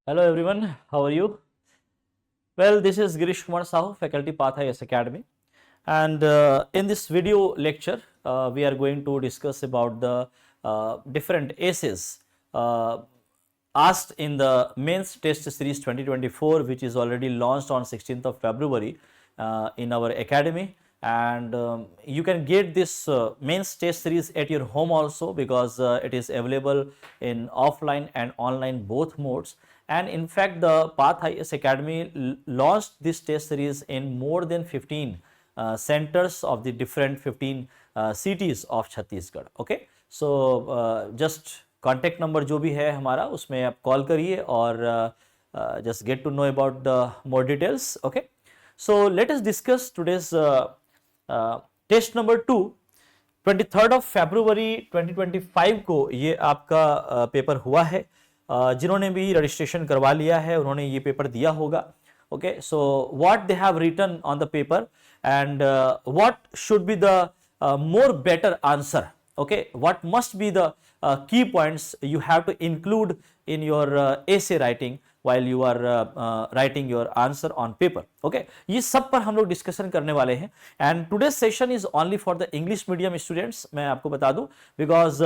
Hello everyone, how are you? Well, this is Girish Kumar Sahu, Faculty Path IAS Academy, and in this video lecture, we are going to discuss about the different essays asked in the Mains Test Series 2024, which is already launched on 16th of February in our academy. And you can get this Mains Test Series at your home also, because it is available in offline and online both modes. And in fact, the Path IAS Academy launched this test series in more than 15 centers of the different 15 cities of Chhattisgarh. Okay, so just contact number जो भी है हमारा उसमें आप call करिए और just get to know about the more details. Okay, so let us discuss today's test number 2. 23rd of फरवरी 2025 को ये आपका पेपर हुआ है. जिन्होंने भी रजिस्ट्रेशन करवा लिया है उन्होंने ये पेपर दिया होगा. Okay, so what they have written on the paper and what should be the more better answer. Okay, what must be the key points you have to include in your essay writing while you are writing your answer on paper. Okay, ये सब पर हम लोग discussion करने वाले हैं. And today session is only for the English medium students. मैं आपको बता दूं because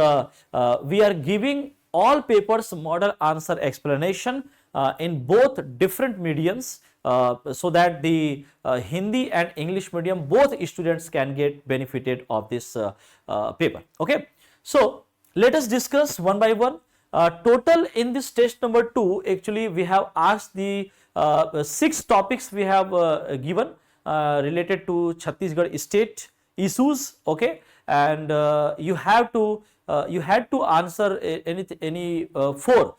we are giving all papers model answer explanation in both different mediums, so that the Hindi and English medium both students can get benefited of this paper. Okay, so let us discuss one by one. Total in this test number 2, actually we have asked the 6 topics we have given related to Chhattisgarh state issues. Okay, and you had to answer any 4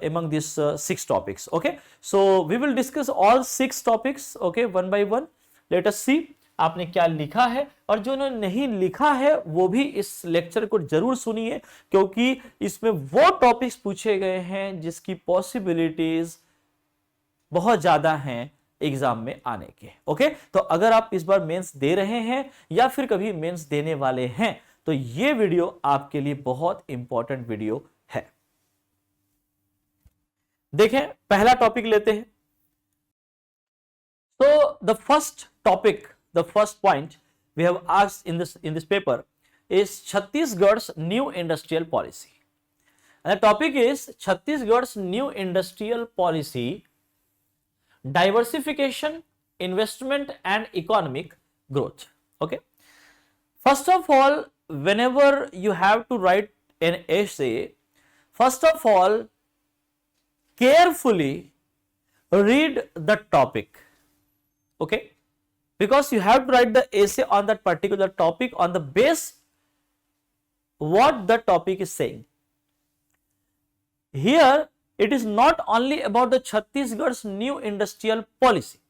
among these 6 topics. Okay, so we will discuss all 6 topics. Okay, one by one. Let us see आपने क्या लिखा है, और जो नहीं लिखा है वो भी इस लेक्चर को जरूर सुनिए, क्योंकि इसमें वो टॉपिक्स पूछे गए हैं जिसकी पॉसिबिलिटीज बहुत ज्यादा हैं एग्जाम में आने के. ओके, तो अगर आप इस बार मेंस दे रहे हैं या फिर कभी मेंस देने वाले हैं तो ये वीडियो आपके लिए बहुत इंपॉर्टेंट वीडियो है. देखें, पहला टॉपिक लेते हैं. तो the first topic, the first point we have asked in this paper is Chhattisgarh's new industrial policy. And the topic is Chhattisgarh's new industrial policy, diversification, investment and economic growth. Okay, first of all, whenever you have to write an essay, first of all carefully read the topic. Okay, because you have to write the essay on that particular topic on the base what the topic is saying. Here it is not only about the Chhattisgarh's new industrial policy.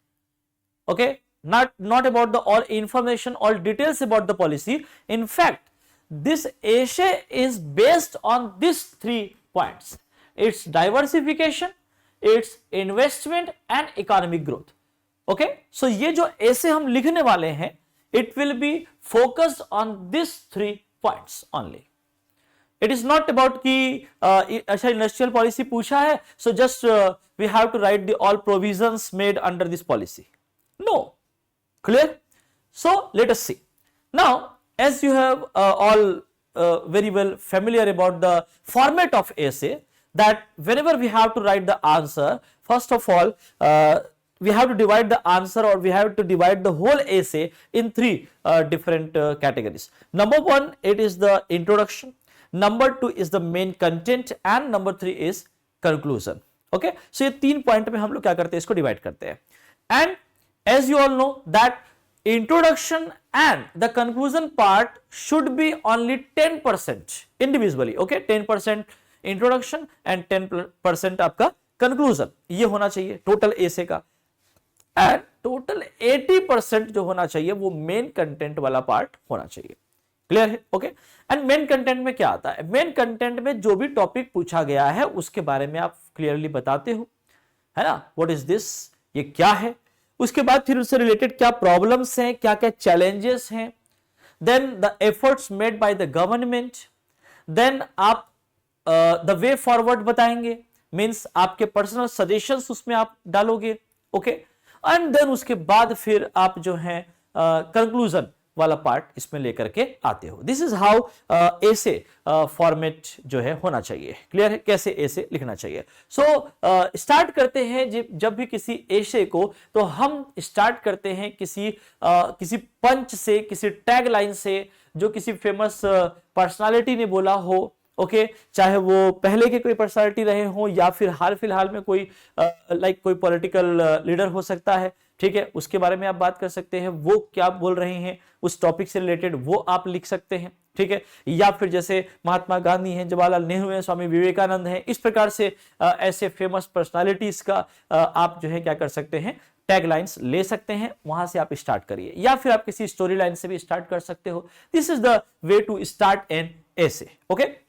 Okay, not about the all information, all details about the policy. In fact, this essay is based on these 3 points: its diversification, its investment and economic growth. Okay, so ये जो essay हम लिखने वाले हैं, it will be focused on these 3 points only. It is not about कि अच्छा industrial policy पूछा है, so just we have to write the all provisions made under this policy. No. Clear? So let us see. Now, as you have all very well familiar about the format of essay, that whenever we have to write the answer, first of all we have to divide the answer, or we have to divide the whole essay in 3 different categories. Number 1, it is the introduction. Number 2 is the main content, and number 3 is conclusion. Okay, so ये 3 point में हम लोग क्या करते हैं, इसको divide करते हैं. And as you all know that introduction and the conclusion part should be only 10% individually. Okay, 10% introduction and 10% आपका conclusion, ये होना चाहिए टोटल essay का. एंड टोटल 80% जो होना चाहिए वो मेन कंटेंट वाला पार्ट होना चाहिए. क्लियर है? ओके, एंड मेन कंटेंट में क्या आता है? मेन कंटेंट में जो भी टॉपिक पूछा गया है उसके बारे में आप क्लियरली बताते हो, है ना, व्हाट इज दिस, ये क्या है. उसके बाद फिर उससे रिलेटेड क्या प्रॉब्लम्स हैं, क्या क्या चैलेंजेस हैं, then the efforts made by the government, then आप द वे फॉरवर्ड बताएंगे, मींस आपके पर्सनल सजेशंस उसमें आप डालोगे, ओके, एंड देन उसके बाद फिर आप जो है कंक्लूजन वाला पार्ट इसमें लेकर के आते हो। दिस इज हाउ ऐसे फॉर्मेट जो है होना चाहिए। क्लियर है कैसे ऐसे लिखना चाहिए? सो स्टार्ट करते हैं जब भी किसी ऐसे को, तो हम स्टार्ट करते हैं किसी पंच से, किसी टैग लाइन से जो किसी फेमस पर्सनालिटी ने बोला हो, ओके, चाहे वो पहले के कोई पर्सनालिटी रहे हो या फिर हाल फिलहाल में कोई कोई पॉलिटिकल लीडर हो सकता है, ठीक है, उसके बारे में आप बात कर सकते हैं, वो क्या बोल रहे हैं उस टॉपिक से रिलेटेड वो आप लिख सकते हैं, ठीक है, या फिर जैसे महात्मा गांधी हैं, जवाहरलाल नेहरू हैं, स्वामी विवेकानंद हैं, इस प्रकार से ऐसे फेमस पर्सनालिटीज का आप जो है क्या कर सकते हैं, टैग लाइन्स ले सकते हैं, वहां से आप स्टार्ट करिए, या फिर आप किसी स्टोरी लाइन से भी स्टार्ट कर सकते हो। This is the way to start an essay, okay.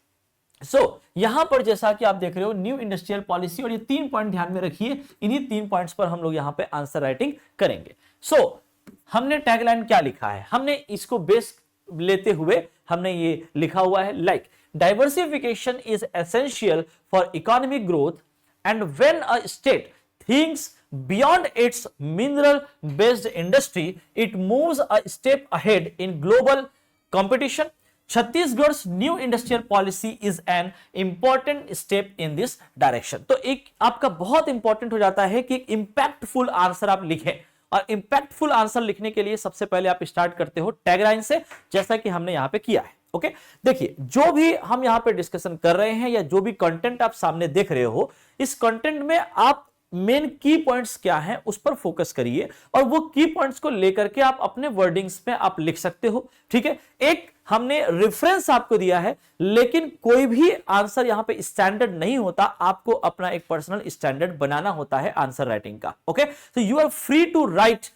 So यहां पर जैसा कि आप देख रहे हो न्यू इंडस्ट्रियल पॉलिसी, और ये 3 पॉइंट ध्यान में रखिए, इन्हीं 3 पॉइंट्स पर हम लोग यहां पे आंसर राइटिंग करेंगे। सो हमने टैगलाइन क्या लिखा है, हमने इसको बेस लेते हुए हमने ये लिखा हुआ है, like diversification is essential for economic growth and when a state thinks beyond its mineral based industry it moves a step ahead in global competition. Chhattisgarh new industrial policy is an important step in this direction. तो एक आपका बहुत important हो जाता है कि impactful answer आप लिखें, और इंपैक्टफुल आंसर लिखने के लिए सबसे पहले आप स्टार्ट करते हो टैगलाइन से, जैसा कि हमने यहां पे किया है, ओके। देखिए जो भी हम यहां पे डिस्कशन कर रहे हैं या जो भी कंटेंट आप सामने देख रहे हो, इस कंटेंट में आप मेन की पॉइंट्स क्या हैं उस पर फोकस करिए, और वो की पॉइंट्स को लेकर के आप अपने वर्डिंग्स में आप लिख सकते हो, ठीक है। एक हमने रेफरेंस आपको दिया है, लेकिन कोई भी आंसर यहां पे स्टैंडर्ड नहीं होता, आपको अपना एक पर्सनल स्टैंडर्ड बनाना होता है आंसर राइटिंग का, ओके। तो you are free to write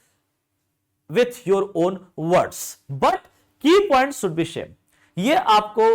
with your own words, but key point should be same. ये आपको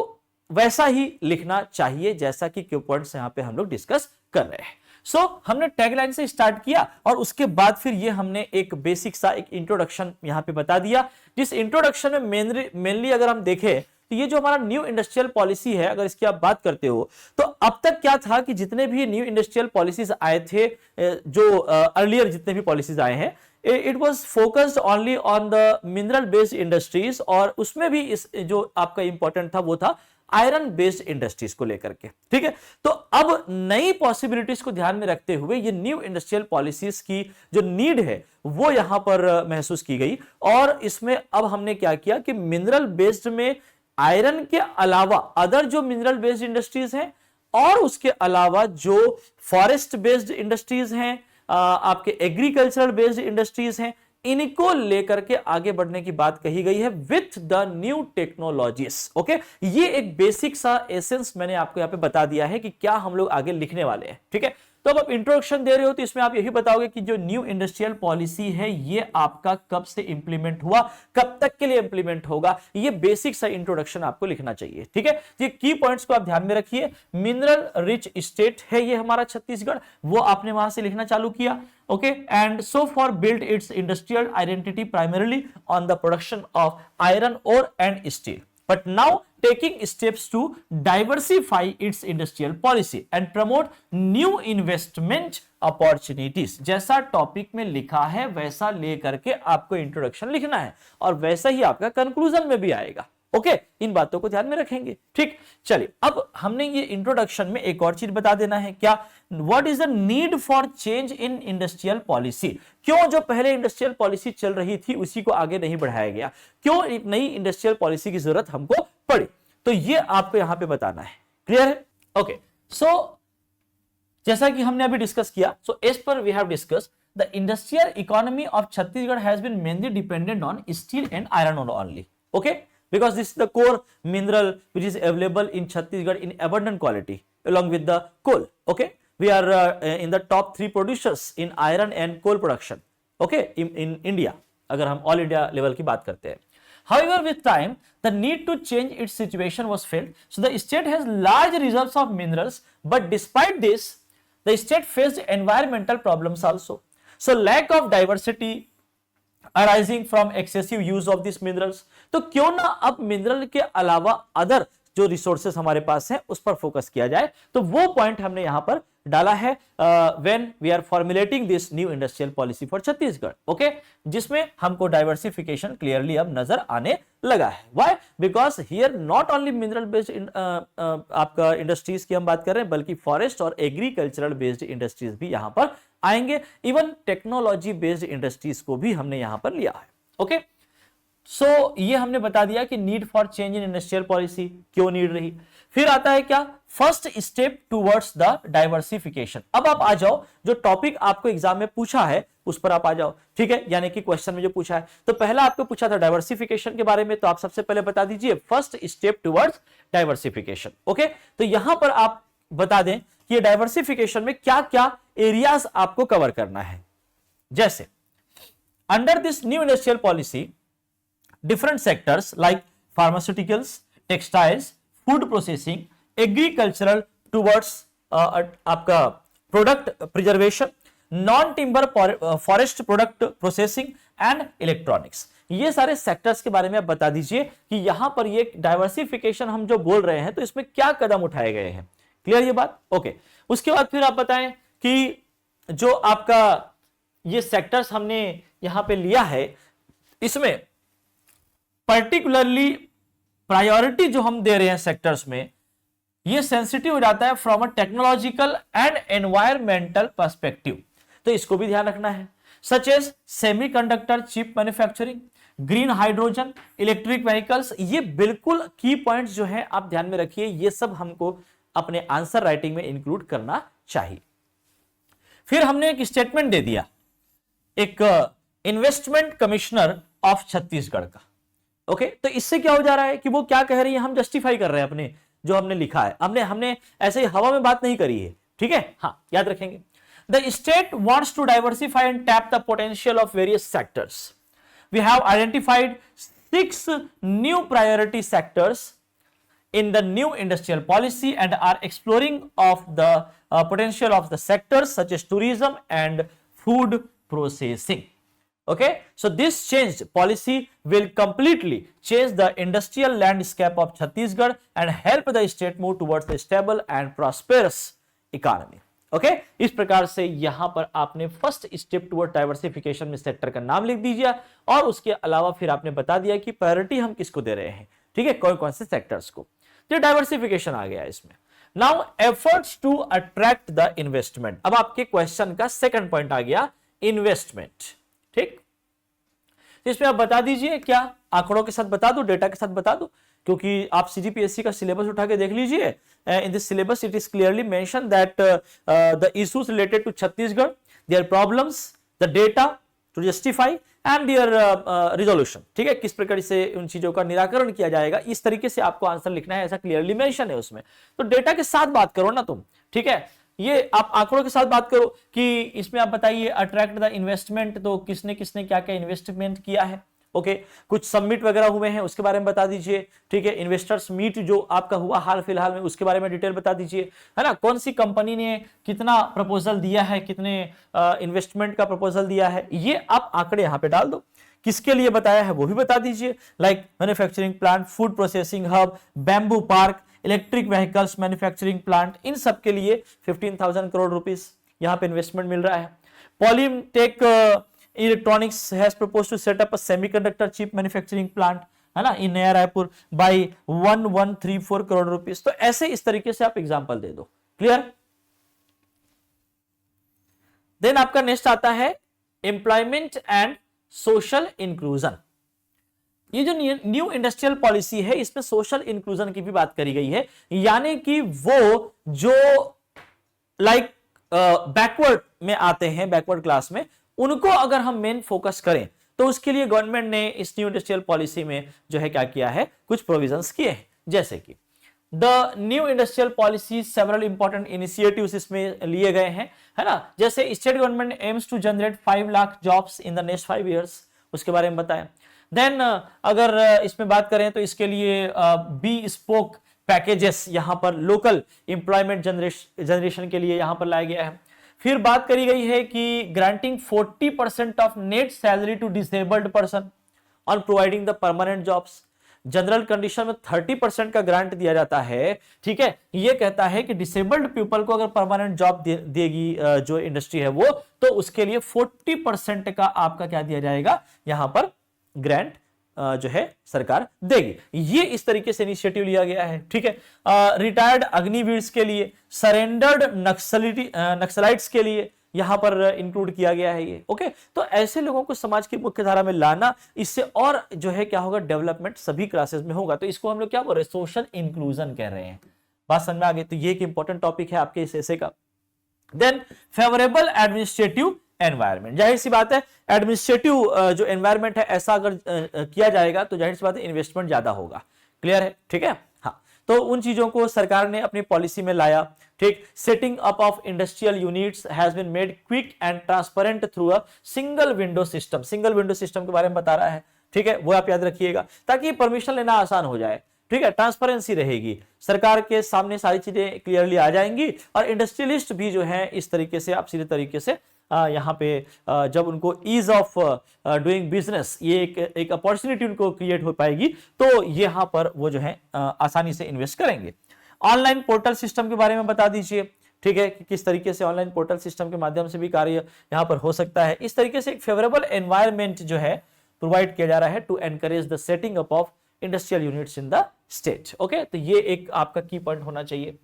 वैसा ही लिखना चाहिए जैसा कि की पॉइंट्स यहां पे हम लोग डिस्कस कर रहे हैं। सो हमने टैगलाइन से स्टार्ट किया, और उसके बाद फिर ये हमने एक बेसिक सा एक इंट्रोडक्शन यहां पे बता दिया, जिस इंट्रोडक्शन में मेनली अगर हम देखें तो ये जो हमारा न्यू इंडस्ट्रियल पॉलिसी है, अगर इसकी आप बात करते हो तो अब तक क्या था कि जितने भी न्यू इंडस्ट्रियल पॉलिसीज आए थे, जो अर्लियर जितने भी पॉलिसीज आए हैं, it was focused only on the mineral based industries, और उसमें भी इस जो आपका इंपॉर्टेंट था वो था आयरन बेस्ड इंडस्ट्रीज को लेकर के, ठीक है। तो अब नई पॉसिबिलिटीज को ध्यान में रखते हुए ये न्यू इंडस्ट्रियल पॉलिसीज की जो नीड है वो यहां पर महसूस की गई, और इसमें अब हमने क्या किया कि मिनरल बेस्ड में आयरन के अलावा अदर जो मिनरल बेस्ड इंडस्ट्रीज हैं, और उसके अलावा जो फॉरेस्ट बेस्ड इंडस्ट्रीज हैं, आपके एग्रीकल्चरल बेस्ड इंडस्ट्रीज हैं, इनको लेकर के आगे बढ़ने की बात कही गई है with the new technologies, okay. ये एक बेसिक सा एसेंस मैंने आपको यहां पे बता दिया है कि क्या हम लोग आगे लिखने वाले हैं, ठीक है। तो अब आप इंट्रोडक्शन दे रहे हो तो इसमें आप यही बताओगे कि जो न्यू इंडस्ट्रियल पॉलिसी है ये आपका कब से इंप्लीमेंट हुआ, कब तक के लिए इंप्लीमेंट होगा, ये बेसिक सा इंट्रोडक्शन आपको लिखना चाहिए, ठीक है। ये की पॉइंट्स को आप ध्यान में रखिए। मिनरल रिच स्टेट है ये हमारा छत्तीसगढ़, वो आपने वहां से लिखना चालू किया, okay. And so for build its industrial identity primarily on the production of iron ore and steel, but now taking steps to diversify its industrial policy and promote new investment opportunities। जैसा topic में लिखा है वैसा लेकर के आपको introduction लिखना है, और वैसा ही आपका कंक्लूजन में भी आएगा, ओके। इन बातों को ध्यान में रखेंगे, ठीक। चलिए अब हमने ये इंट्रोडक्शन में एक और चीज बता देना है, क्या, what is the need for change in industrial policy. क्यों जो पहले इंडस्ट्रियल पॉलिसी चल रही थी उसी को आगे नहीं बढ़ाया गया, क्यों एक नई इंडस्ट्रियल पॉलिसी की जरूरत हमको पड़ी, तो ये आपको यहां पे बताना है। क्लियर है, ओके। सो जैसा कि हमने अभी डिस्कस किया, so as per we have discuss the industrial economy of Chhattisgarh has been mainly dependent on steel and iron ore only, okay, because this is the core mineral which is available in Chhattisgarh in abundant quality along with the coal, okay. We are in the top 3 producers in iron and coal production, okay, in India अगर हम all India level की बात करते हैं। However, with time the need to change its situation was felt, so the state has large reserves of minerals, but despite this the state faced environmental problems also, so lack of diversity arising from excessive use of these minerals। तो क्यों ना अब mineral के अलावा other जो resources हमारे पास हैं उस पर फोकस किया जाए, तो वो पॉइंट हमने यहां पर डाला है when we are formulating this new industrial policy for Chhattisgarh. Okay, जिसमें हमको डाइवर्सिफिकेशन क्लियरली अब नजर आने लगा है। Why? Because here not only mineral based आपका इंडस्ट्रीज की हम बात कर रहे हैं, बल्कि फॉरेस्ट और एग्रीकल्चरल बेस्ड इंडस्ट्रीज भी यहां पर आएंगे। इवन टेक्नोलॉजी बेस्ड इंडस्ट्रीज को भी हमने यहां पर लिया है। ओके, सो ये हमने बता दिया कि need for change in industrial policy क्यों नीड रही। फिर आता है क्या? First step towards the diversification. अब आप आ जाओ, जो टॉपिक आपको एग्जाम में पूछा है उस पर आप आ जाओ, ठीक है, यानी कि क्वेश्चन में जो पूछा है। तो पहला आपको पूछा था डाइवर्सिफिकेशन के बारे में, तो आप सबसे पहले बता दीजिए first step towards diversification. Okay, तो यहां पर आप बता दें कि डाइवर्सिफिकेशन में क्या क्या एरियाज आपको कवर करना है। जैसे under this new industrial policy different sectors like pharmaceuticals, textiles, food processing, agricultural towards आपका product preservation, non-timber forest product processing and electronics। ये सारे सेक्टर्स के बारे में आप बता दीजिए कि यहां पर ये डाइवर्सिफिकेशन हम जो बोल रहे हैं तो इसमें क्या कदम उठाए गए हैं। क्लियर ये बात? ओके, उसके बाद फिर आप बताएं कि जो आपका ये सेक्टर्स हमने यहां पे लिया है, इसमें पर्टिकुलरली प्रायोरिटी जो हम दे रहे हैं सेक्टर्स में, ये सेंसिटिव हो जाता है from a technological and environmental perspective, तो इसको भी ध्यान रखना है। Such as semiconductor chip manufacturing, green hydrogen, electric vehicles, ये बिल्कुल की पॉइंट्स जो है आप ध्यान में रखिए, ये सब हमको अपने आंसर राइटिंग में इंक्लूड करना चाहिए। फिर हमने एक स्टेटमेंट दे दिया एक इन्वेस्टमेंट कमिश्नर ऑफ छत्तीसगढ़ का। ओके, तो इससे क्या हो जा रहा है कि वो क्या कह रही है, हम जस्टिफाई कर रहे हैं अपने जो हमने लिखा है, हमने ऐसे ही हवा में बात नहीं करी है, ठीक है। हाँ, याद रखेंगे। The state wants to diversify and tap the potential of various sectors. We have identified 6 new priority sectors in the new industrial policy and are exploring of the potential of the sectors such as tourism and food processing. Okay, so this changed policy will completely change the industrial landscape of Chhattisgarh and help the state move towards a stable and prosperous economy. Okay, इस प्रकार से यहां पर आपने first step toward diversification में sector का नाम लिख दीजिए और उसके अलावा फिर आपने बता दिया कि प्रायोरिटी हम किसको दे रहे हैं, ठीक है, कौन कौन से सेक्टर्स को। तो डाइवर्सिफिकेशन आ गया इसमें। Now efforts to attract the investment. अब आपके क्वेश्चन का सेकंड पॉइंट आ गया, इन्वेस्टमेंट, ठीक। इसमें आप बता दीजिए, क्या आंकड़ों के साथ बता दो, डेटा के साथ बता दो, क्योंकि आप सीजीपीएससी का सिलेबस उठा के देख लीजिए। In this syllabus it is clearly mention that the issues related to Chhattisgarh, their problems, the data to justify and their resolution, ठीक है, किस प्रकार से उन चीजों का निराकरण किया जाएगा, इस तरीके से आपको आंसर लिखना है, ऐसा क्लियरली मेंशन है उसमें। तो डेटा के साथ बात करो ना तुम, ठीक है, ये आप आंकड़ों के साथ बात करो कि इसमें आप बताइए अट्रैक्ट द इन्वेस्टमेंट, तो किसने किसने क्या क्या इन्वेस्टमेंट किया है। ओके, कुछ सबमिट वगैरह हुए हैं उसके बारे में बता दीजिए, ठीक है, इन्वेस्टर्स मीट जो आपका हुआ हाल फिलहाल में उसके बारे में डिटेल बता दीजिए, है ना, कौन सी कंपनी ने कितना प्रपोजल दिया है, कितने इन्वेस्टमेंट का प्रपोजल दिया है, ये आप आंकड़े यहां पे डाल दो। किसके लिए बताया है वो भी बता दीजिए, like manufacturing plant, food processing hub, bamboo park, electric vehicles manufacturing plant, इन सब के लिए 15,000 करोड़ रुपीस यहाँ पे इन्वेस्टमेंट मिल रहा है। Polytech electronics has proposed to set up a semiconductor chip manufacturing plant, है ना, इन नया रायपुर बाय 1134 करोड़ रुपीस। तो ऐसे इस तरीके से आप एग्जांपल दे दो। क्लियर? देन आपका नेक्स्ट आता है एम्प्लॉयमेंट एंड सोशल इंक्लूजन। ये जो न्यू इंडस्ट्रियल पॉलिसी है इसमें सोशल इंक्लूजन की भी बात करी गई है, यानी कि वो जो लाइक बैकवर्ड में आते हैं, बैकवर्ड क्लास में, उनको अगर हम मेन फोकस करें तो उसके लिए गवर्नमेंट ने इस न्यू इंडस्ट्रियल पॉलिसी में जो है क्या किया है, कुछ प्रोविजंस किए हैं। जैसे कि the new industrial policy several important initiatives इसमें लिए गए हैं, है ना, जैसे state government aims to generate 5 lakh jobs in the next 5 years, उसके बारे में बताया। देन अगर इसमें बात करें तो इसके लिए बी स्पोक पैकेजेस यहां पर लोकल एम्प्लॉयमेंट जनरेशन के लिए यहां पर लाया गया है। फिर बात करी गई है कि granting 40% of net salary to disabled person on providing the permanent jobs. General condition में 30% का ग्रांट दिया जाता है, ठीक है। ये कहता है कि डिसेबल्ड पीपल को अगर परमानेंट जॉब देगी जो इंडस्ट्री है वो, तो उसके लिए 40% का आपका क्या दिया जाएगा, यहां पर ग्रांट जो है सरकार देगी। ये इस तरीके से इनिशिएटिव लिया गया है, ठीक है। रिटायर्ड अग्निवीर्स के लिए, सरेंडर्ड नक्सलाइट्स के लिए यहां पर इंक्लूड किया गया है ये, ओके। तो ऐसे लोगों को समाज की मुख्य धारा में लाना, इससे और जो है क्या होगा, डेवलपमेंट सभी क्लासेस में होगा। तो इसको हम लोग क्या बोल रहे हैं, सोशल इंक्लूजन कह रहे हैं। बात समझ में आ गई। तो ये एक इंपॉर्टेंट टॉपिक है आपके इस एसे का। देन फेवरेबल एडमिनिस्ट्रेटिव एनवायरमेंट, जाहिर सी बात है एडमिनिस्ट्रेटिव जो एनवायरमेंट है ऐसा अगर किया जाएगा तो जाहिर सी बात है इन्वेस्टमेंट ज्यादा होगा। क्लियर है, ठीक है। हाँ, तो उन चीजों को सरकार ने अपनी पॉलिसी में लाया, ठीक। Setting up of industrial units has been made quick and transparent through a single window system. Single window system के बारे में बता रहा है, ठीक है, वो आप याद रखिएगा, ताकि परमिशन लेना आसान हो जाए, ठीक है। ट्रांसपेरेंसी रहेगी, सरकार के सामने सारी चीजें क्लियरली आ जाएंगी, और इंडस्ट्रियलिस्ट भी जो है इस तरीके से आप सीधे तरीके से यहाँ पे जब उनको ईज ऑफ डूइंग बिजनेस, ये एक अपॉर्चुनिटी उनको क्रिएट हो पाएगी, तो यहाँ पर वो जो है आसानी से इन्वेस्ट करेंगे। ऑनलाइन पोर्टल सिस्टम के बारे में बता दीजिए, ठीक है, कि किस तरीके से ऑनलाइन पोर्टल सिस्टम के माध्यम से भी कार्य यहाँ पर हो सकता है। इस तरीके से एक फेवरेबल एनवायरमेंट जो है प्रोवाइड किया जा रहा है to encourage the setting up of industrial units in the state, okay. तो ये एक आपका की पॉइंट होना चाहिए।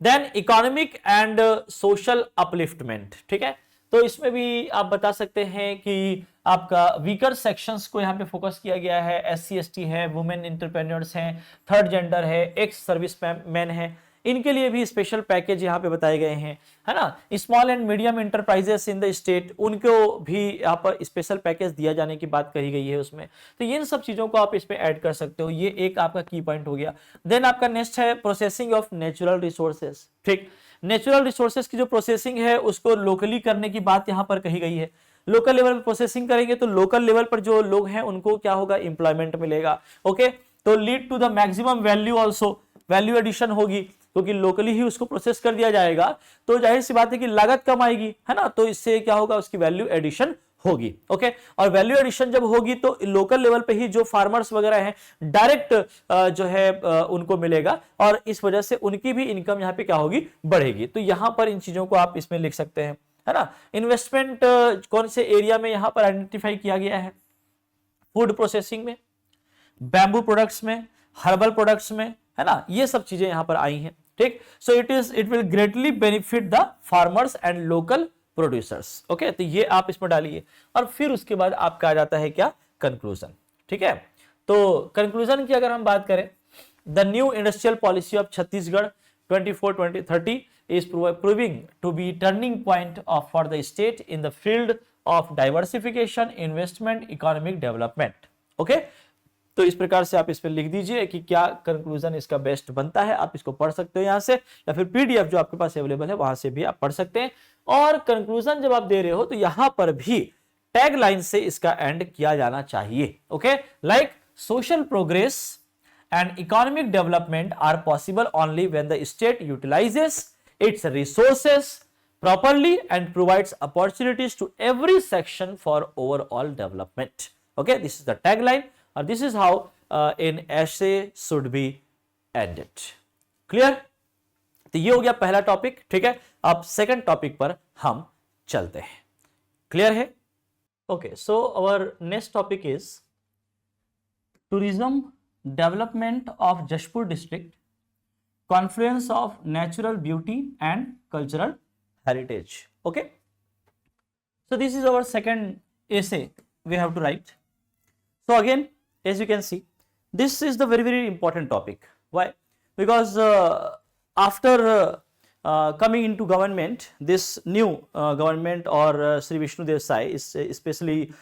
Then economic and social upliftment, ठीक है। तो इसमें भी आप बता सकते हैं कि आपका वीकर सेक्शंस को यहाँ पे फोकस किया गया है। SC ST है, वुमेन एंटरप्रेन्योर्स हैं, थर्ड जेंडर है, एक्स सर्विस मैन है, इनके लिए भी स्पेशल पैकेज यहाँ पे बताए गए हैं, है ना। Small and medium enterprises in the state, उनको भी यहाँ पर स्पेशल पैकेज दिया जाने की बात कही गई है उसमें। तो इन सब चीजों को आप इसमें ऐड कर सकते हो, ये एक आपका की पॉइंट हो गया। देन आपका नेक्स्ट है प्रोसेसिंग ऑफ नेचुरल रिसोर्सेस, ठीक। नेचुरल रिसोर्सेस की जो प्रोसेसिंग है उसको लोकली करने की बात यहाँ पर कही गई है। लोकल लेवल पर प्रोसेसिंग करेंगे तो लोकल लेवल पर जो लोग हैं उनको क्या होगा, एम्प्लॉयमेंट मिलेगा, ओके। तो lead to the maximum value, also value addition होगी, क्योंकि लोकली ही उसको प्रोसेस कर दिया जाएगा, तो जाहिर सी बात है कि लागत कम आएगी, है ना। तो इससे क्या होगा, उसकी वैल्यू एडिशन होगी, ओके। और वैल्यू एडिशन जब होगी तो लोकल लेवल पे ही जो फार्मर्स वगैरह हैं डायरेक्ट जो है उनको मिलेगा, और इस वजह से उनकी भी इनकम यहाँ पे क्या होगी, बढ़ेगी। तो यहां पर इन चीजों को आप इसमें लिख सकते हैं, है ना। इन्वेस्टमेंट कौन से एरिया में यहां पर आइडेंटिफाई किया गया है, फूड प्रोसेसिंग में, बैम्बू प्रोडक्ट्स में, हर्बल प्रोडक्ट्स में, है ना। ये सब चीजें यहां पर आई हैं, ठीक। So it will greatly benefit the farmers and local producers, okay. तो ये आप इसमें डालिए, और फिर उसके बाद आपका आ जाता है क्या, कंक्लूजन, ठीक है। तो कंक्लूजन की अगर हम बात करें, the new industrial policy of Chhattisgarh 24-2030 is proving to be turning point for the state in the field of diversification, investment, economic development, okay। तो इस प्रकार से आप इस पर लिख दीजिए कि क्या कंक्लूजन इसका बेस्ट बनता है। आप इसको पढ़ सकते हो यहां से, या फिर PDF जो आपके पास अवेलेबल है वहां से भी आप पढ़ सकते हैं। और कंक्लूजन जब आप दे रहे हो तो यहां पर भी टैग लाइन से इसका एंड किया जाना चाहिए, okay. Like social progress and economic development are possible only when the state utilizes its resources properly and provides opportunities to every section for overall development, okay। This is the tagline, or this is how an essay should be ended, clear। तो ये हो गया पहला topic, ठीक है। अब second topic पर हम चलते हैं, क्लियर है, okay. So our next topic is tourism development of Jashpur district, confluence of natural beauty and cultural heritage, okay। So this is our second essay we have to write. So again, as you can see, this is the very important topic. Why? Because after coming into government, this new government or Sri Vishnu Dev Sai is especially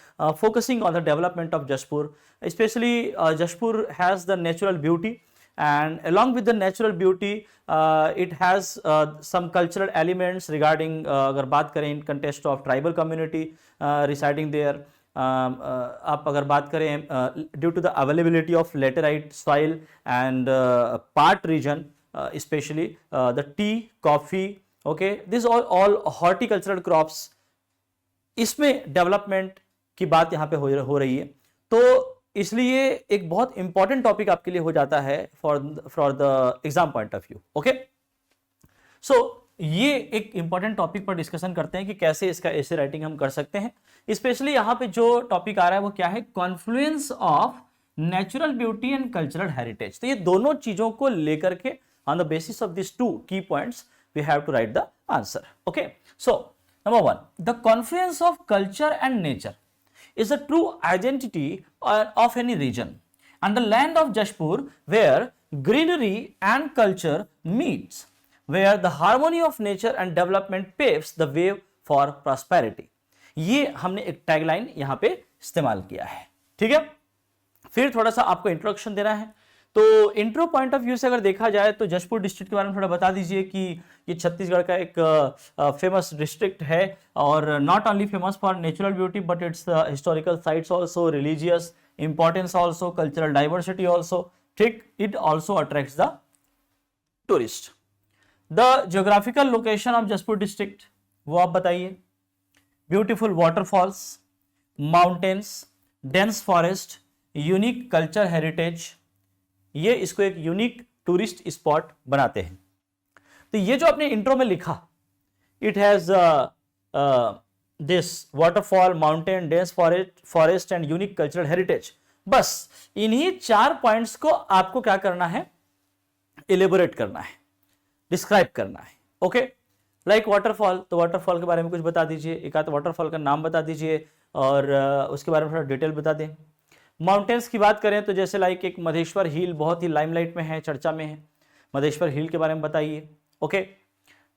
focusing on the development of Jashpur. Especially Jashpur has the natural beauty, and along with the natural beauty it has some cultural elements regarding अगर बात करें in context of tribal community residing there, आप अगर बात करें due to the availability of laterite soil and part region, especially the tea, coffee, okay, these all horticultural crops, इसमें development की बात यहाँ पे हो रही है। तो इसलिए एक बहुत इंपॉर्टेंट टॉपिक आपके लिए हो जाता है for the exam point of view. Okay, so ये एक इंपॉर्टेंट टॉपिक पर डिस्कशन करते हैं कि कैसे इसका ऐसे राइटिंग हम कर सकते हैं। स्पेशली यहां पे जो टॉपिक आ रहा है वो क्या है, confluence of natural beauty and cultural heritage. तो ये दोनों चीजों को लेकर के on the basis of this two key points we have to write the answer. Okay, so number 1, the confluence of culture and nature is a true identity of any region, and the land of Jashpur where greenery and culture meets, where the harmony of nature and development paves the way for prosperity। ये हमने एक tagline यहां पे इस्तेमाल किया है, ठीक है। फिर थोड़ा सा आपको इंट्रोडक्शन देना है। तो इंट्रो पॉइंट ऑफ व्यू से अगर देखा जाए तो जशपुर डिस्ट्रिक्ट के बारे में थोड़ा बता दीजिए कि ये छत्तीसगढ़ का एक फेमस डिस्ट्रिक्ट है, और not only famous for natural beauty but its historical sites also, religious importance also, cultural diversity also, ठीक। It also attracts the tourist. The geographical location of Jashpur district वो आप बताइए। Beautiful waterfalls, mountains, dense forest, unique culture heritage, ये इसको एक unique tourist spot बनाते हैं। तो ये जो आपने इंट्रो में लिखा, it has this waterfall, mountain, dense forest and unique cultural heritage, बस इन्हीं 4 पॉइंट्स को आपको क्या करना है, इलेबोरेट करना है, डिस्क्राइब करना है। ओके, लाइक वाटरफॉल, तो वाटरफॉल के बारे में कुछ बता दीजिए, एक आध वाटरफॉल का नाम बता दीजिए और उसके बारे में थोड़ा डिटेल बता दें। माउंटेन्स की बात करें तो जैसे लाइक एक मधेश्वर हिल बहुत ही लाइमलाइट में है, चर्चा में है, मधेश्वर हिल के बारे में बताइए। ओके,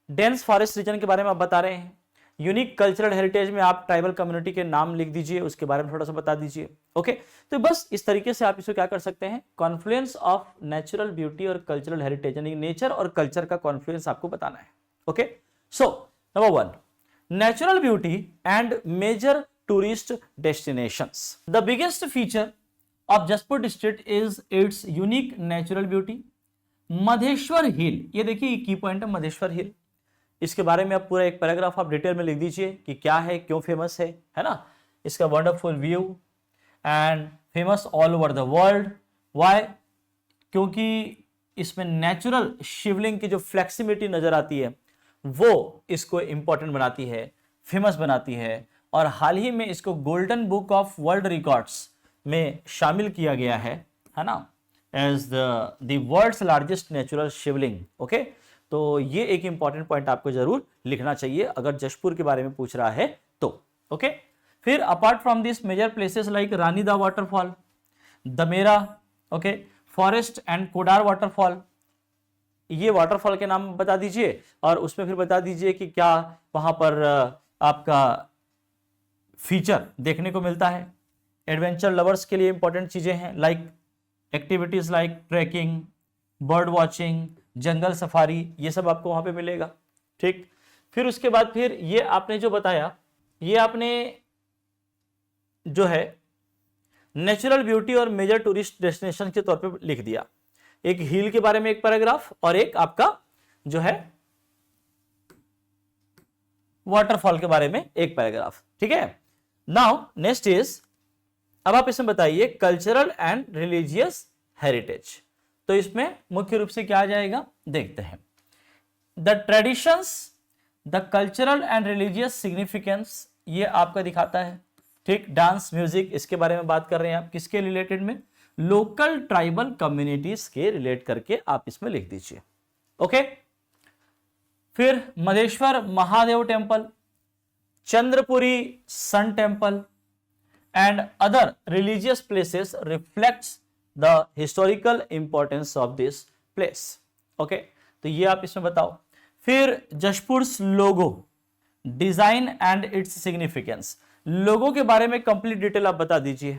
डेंस फॉरेस्ट रीजन के बारे में आप बता रहे हैं। यूनिक कल्चरल हेरिटेज में आप ट्राइबल कम्युनिटी के नाम लिख दीजिए, उसके बारे में थोड़ा सा बता दीजिए। ओके, तो बस इस तरीके से आप इसको क्या कर सकते हैं, कॉन्फ्लुएंस ऑफ नेचुरल ब्यूटी और कल्चरल हेरिटेज, यानी नेचर और कल्चर का कॉन्फ्लुएंस आपको बताना है। Okay, so number 1, natural beauty and major tourist destinations। The biggest feature of Jaspur district is its unique natural beauty। Madheshwar hill, ये देखिए की पॉइंट है मधेश्वर हिल, इसके बारे में आप पूरा एक पैराग्राफ आप डिटेल में लिख दीजिए कि क्या है, क्यों फेमस है ना, इसका wonderful view and famous all over the world. Why? क्योंकि इसमें नेचुरल शिवलिंग की जो फ्लेक्सिबिलिटी नजर आती है वो इसको इंपॉर्टेंट बनाती है, फेमस बनाती है, और हाल ही में इसको Golden Book of World Records में शामिल किया गया है ना, as the world's largest natural Shivling. Okay, तो ये एक इंपॉर्टेंट पॉइंट आपको जरूर लिखना चाहिए अगर जशपुर के बारे में पूछ रहा है तो। ओके, फिर apart from this major places like Rani Dah waterfall, Damera, okay, forest and Kodar waterfall, ये वाटरफॉल के नाम बता दीजिए और उसमें फिर बता दीजिए कि क्या वहां पर आपका फीचर देखने को मिलता है। एडवेंचर लवर्स के लिए इंपॉर्टेंट चीजें हैं like activities like trekking, bird watching, jungle safari, ये सब आपको वहां पे मिलेगा, ठीक। फिर उसके बाद फिर ये आपने जो बताया, ये आपने जो है नेचुरल ब्यूटी और मेजर टूरिस्ट डेस्टिनेशन के तौर पे लिख दिया। एक हिल के बारे में एक पैराग्राफ और एक आपका जो है वाटरफॉल के बारे में एक पैराग्राफ, ठीक है। नाउ नेक्स्ट इज, अब आप इसमें बताइए कल्चरल एंड रिलीजियस हेरिटेज। तो इसमें मुख्य रूप से क्या आ जाएगा, देखते हैं। The traditions, the cultural and religious significance, ये आपका दिखाता है, ठीक। डांस, म्यूजिक, इसके बारे में बात कर रहे हैं आप, किसके रिलेटेड में, लोकल ट्राइबल कम्युनिटीज के रिलेट करके आप इसमें लिख दीजिए। ओके, फिर Madheshwar Mahadev temple, Chandrapuri sun temple and other religious places reflects the historical importance of this place. Okay, तो ये आप इसमें बताओ। फिर Jashpur logo, design and its significance, logo के बारे में कंप्लीट डिटेल आप बता दीजिए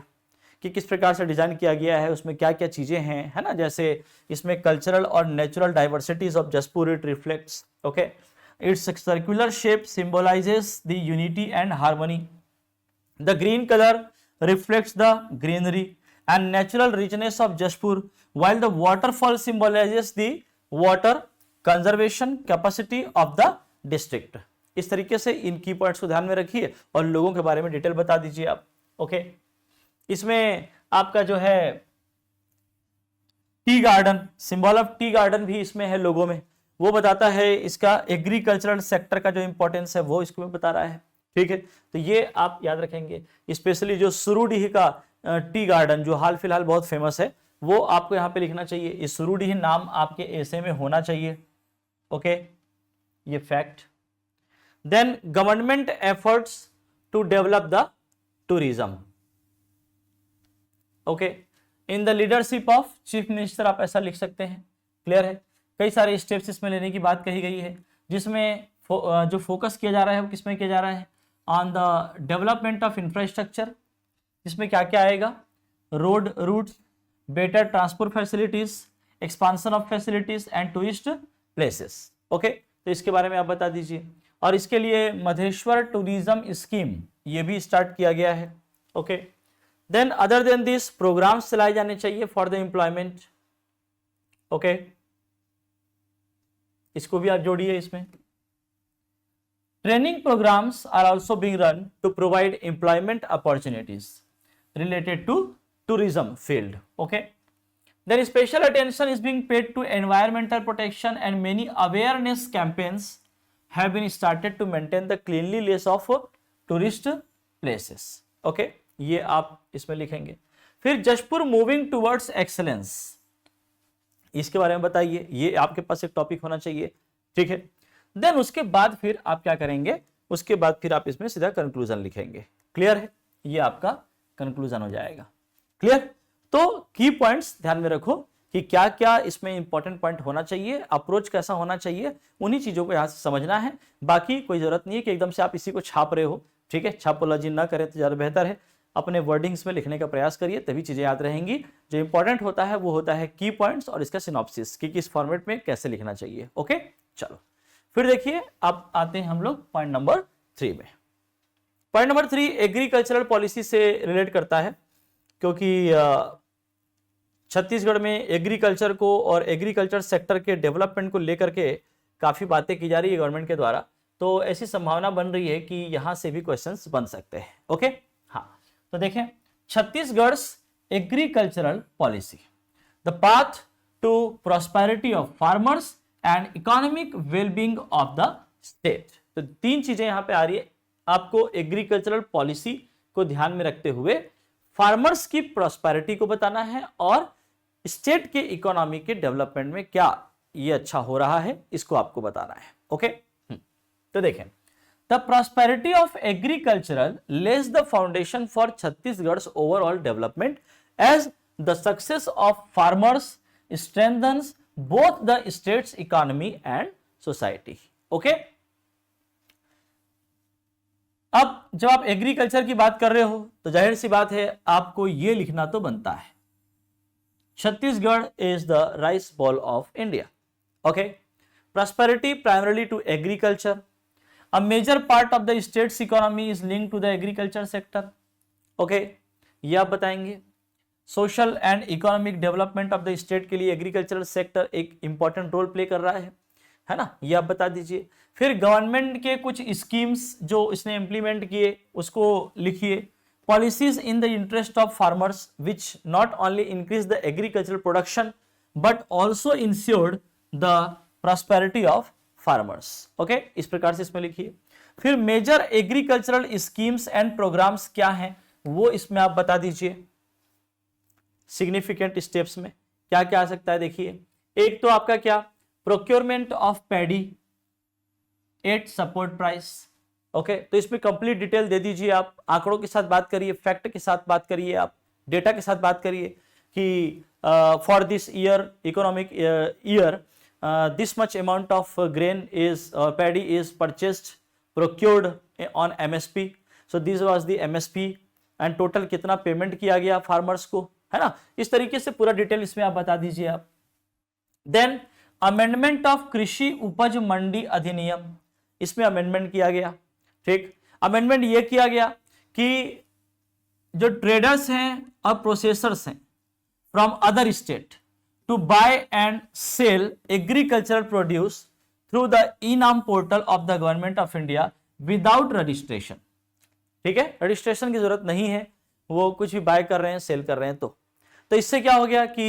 कि किस प्रकार से डिजाइन किया गया है, उसमें क्या क्या चीजें हैं, है ना। जैसे इसमें कल्चरल और natural diversities of Jashpur it reflects. Okay, its circular shape symbolizes the unity and harmony. The green color reflects the greenery and natural richness of Jashpur, while the waterfall symbolizes the water conservation capacity of the district. इस तरीके से इन की points को ध्यान में रखिए और लोगों के बारे में डिटेल बता दीजिए आप। ओके, इसमें आपका जो है tea garden, symbol of tea garden भी इसमें है लोगों में, वो बताता है इसका एग्रीकल्चरल सेक्टर का जो इंपॉर्टेंस है वो इसको बता रहा है। ठीक है, तो ये आप याद रखेंगे। स्पेशली जो सुरुडीह का टी गार्डन जो हाल फिलहाल बहुत फेमस है, वो आपको यहाँ पे लिखना चाहिए। इस सुरुडीह नाम आपके एसे में होना चाहिए। ओके, ये fact. Then government efforts to develop the tourism. Okay, in the leadership of chief minister, आप ऐसा लिख सकते हैं। क्लियर है, कई सारे स्टेप्स इसमें लेने की बात कही गई है, जिसमें जो फोकस किया जा रहा है वो किसमें किया जा रहा है, on the development of infrastructure. इसमें क्या क्या आएगा, road routes, better transport facilities, expansion of facilities and tourist places. Okay, तो इसके बारे में आप बता दीजिए। और इसके लिए मधेश्वर टूरिज्म स्कीम ये भी स्टार्ट किया गया है। Okay, then other than this programs चलाए जाने चाहिए फॉर द एम्प्लॉयमेंट। ओके, इसको भी आप जोड़िए इसमें। Training programs are also being run to provide employment opportunities related to tourism field. Okay, then special attention is being paid to environmental protection and many awareness campaigns have been started to maintain the cleanliness of tourist places. Okay, ये आप इसमें लिखेंगे। फिर Jashpur moving towards excellence, इसके बारे में बताइए, ये आपके पास एक टॉपिक होना चाहिए। ठीक है, देन उसके बाद फिर आप क्या करेंगे, उसके बाद फिर आप इसमें सीधा कंक्लूजन लिखेंगे। क्लियर है, ये आपका कंक्लूजन हो जाएगा। क्लियर, तो की पॉइंट्स ध्यान में रखो कि क्या क्या इसमें इंपॉर्टेंट पॉइंट होना चाहिए, अप्रोच कैसा होना चाहिए, उन्हीं चीजों को यहां से समझना है। बाकी कोई जरूरत नहीं है कि एकदम से आप इसी को छाप रहे हो। ठीक है, छापोलॉजी ना करें तो ज्यादा बेहतर है। अपने वर्डिंग्स में लिखने का प्रयास करिए, तभी चीजें याद रहेंगी। जो इंपॉर्टेंट होता है वो होता है की पॉइंट्स और इसका सिनॉप्सिस कि किस फॉर्मेट में कैसे लिखना चाहिए। ओके, चलो फिर देखिए, अब आते हैं हम लोग पॉइंट नंबर 3 में। पॉइंट नंबर 3 एग्रीकल्चरल पॉलिसी से रिलेट करता है, क्योंकि छत्तीसगढ़ में एग्रीकल्चर को और एग्रीकल्चर सेक्टर के डेवलपमेंट को लेकर के काफी बातें की जा रही है गवर्नमेंट के द्वारा। तो ऐसी संभावना बन रही है कि यहां से भी क्वेश्चंस बन सकते हैं। ओके, हाँ, तो देखें, Chhattisgarh agricultural policy, the path to prosperity of farmers and economic wellbeing of the state. तो 3 चीजें यहां पे आ रही है। आपको एग्रीकल्चरल पॉलिसी को ध्यान में रखते हुए फार्मर्स की प्रॉस्पेरिटी को बताना है और स्टेट के इकोनॉमी के डेवलपमेंट में क्या ये अच्छा हो रहा है, इसको आपको बताना है। ओके, तो देखें, the prosperity of agricultural lays the foundation for Chhattisgarh overall development as the success of farmers strengthens both the state's economy and society. Okay, अब जब आप एग्रीकल्चर की बात कर रहे हो तो जाहिर सी बात है आपको यह लिखना तो बनता है, Chhattisgarh is the rice bowl of India. Okay, prosperity primarily to agriculture, a major part of the state's economy is linked to the agriculture sector. Okay, ये आप बताएंगे। Social and economic development of the state के लिए agricultural sector एक important role play कर रहा है ना, ये आप बता दीजिए। फिर गवर्नमेंट के कुछ स्कीम्स जो इसने इंप्लीमेंट किए उसको लिखिए। Policies in the interest of farmers which not only increase the agricultural production but also insured the prosperity of farmers. Okay, इस प्रकार से इसमें लिखिए। फिर major agricultural schemes and programs क्या हैं वो इसमें आप बता दीजिए। सिग्निफिकेंट स्टेप्स में क्या क्या आ सकता है, देखिए, एक तो आपका क्या, procurement of paddy eight support price. Okay, तो इसमें कंप्लीट डिटेल दे दीजिए आप, आंकड़ों के साथ बात करिए, फैक्ट के साथ बात करिए, आप डेटा के साथ बात करिए कि for this year economic year this much amount of grain is paddy is purchased procured on MSP, so this was the MSP and total कितना पेमेंट किया गया फार्मर्स को, है ना। इस तरीके से पूरा डिटेल इसमें आप बता दीजिए आप। देन अमेंडमेंट ऑफ कृषि उपज मंडी अधिनियम, इसमें अमेंडमेंट किया गया। ठीक, अमेंडमेंट ये किया गया कि जो ट्रेडर्स हैं और प्रोसेसर्स हैं from other state to buy and sell agricultural produce through the e NAM portal of the government of India without registration. ठीक है, रजिस्ट्रेशन की जरूरत नहीं है, वो कुछ भी बाय कर रहे हैं, सेल कर रहे हैं, तो इससे क्या हो गया कि